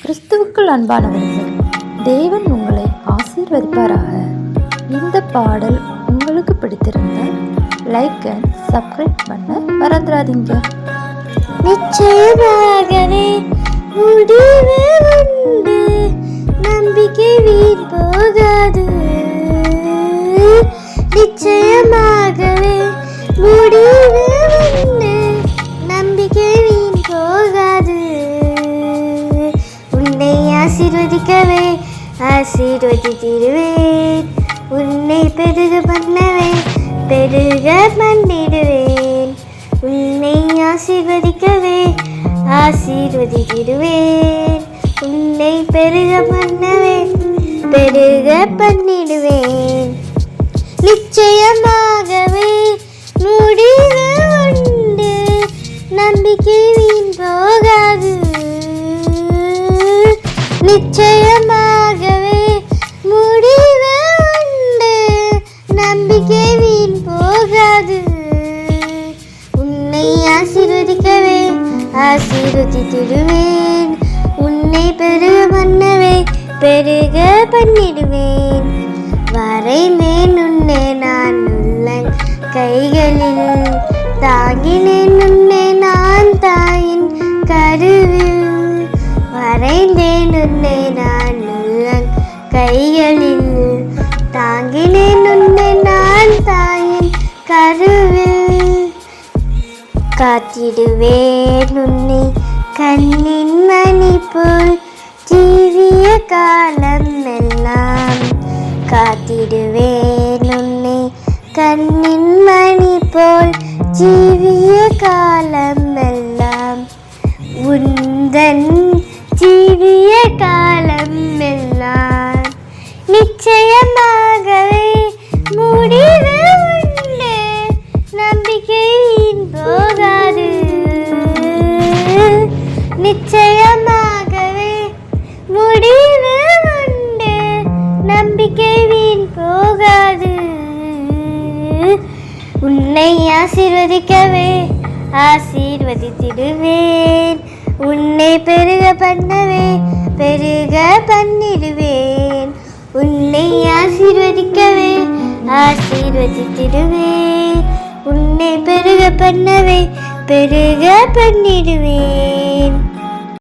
கிறிஸ்துவுக்குள் அன்பானவர்களே, தேவன் உங்களை ஆசீர்வதிப்பாராக. இந்த பாடல் உங்களுக்கு பிடித்திருந்தால் லைக் அண்ட் சப்ஸ்கிரைப் பண்ண மறந்துடாதீங்க. நிச்சயமாகவே முடிவு உண்டு, நம்பிக்கை வீண் போகாது. நிச்சயமாகவே முடிவு உண்டு, நம்பிக்கை வீண் போகாது. உன்னை ஆசீர்வதிக்கவே ஆசீர்வதித்திடுவேன், உன்னை பெருக பண்ணவே பெருக பண்ணிடுவேன். உன்னை ஆசீர்வதிக்கவே ஆசீர்வதித்திடுவேன், உன்னை பெருக பண்ணவே பெருக பண்ணிடுவேன். நிச்சயமாகவே முடிவு உண்டு, நம்பிக்கை வீண் போகாது. நிச்சயமாகவே முடிவு உண்டு, நம்பிக்கை வீண் போகாது. உன்னை ஆசீர்வதிக்கவே ஆசீர்வதித்திடுவேன், உன்னை பெருக பண்ணவே பெருக பண்ணிடுவேன். வரைந்தேன் உன்னை நான் உள்ளன் கைகளில், தாங்கினேன் உன்னை நான் தாயின் கருவில். வரைந்தேன் உன்னை நான் உள்ளன் கைகளில், தாங்கினேன் உன்னை நான் தாயின் கருவில். காத்திடுவேன் உன்னை கண்ணின் மணி போல் ஜீவிய காலம் எல்லாம். காத்திடுவேன் உன்னை கண்ணின் மணி போல் ஜீவிய காலம் எல்லாம். உந்தன் ஜீவிய காலம் எல்லாம். நிச்சயமாகவே முடிவு உண்டு, நம்பிக்கை வீண் போகாது. நிச்சயமாகவே முடிவு உண்டு, நம்பிக்கை வீண் போகாது. உன்னை ஆசீர்வதிக்கவே ஆசீர்வதித்திடுவேன், உன்னை பெருக பண்ணவே பெருக பண்ணிடுவேன். உன்னை ஆசீர்வதிக்கவே ஆசீர்வதித்திடுவேன், உன்னை பெருக பண்ணவே பெருக பண்ணிடுவேன்.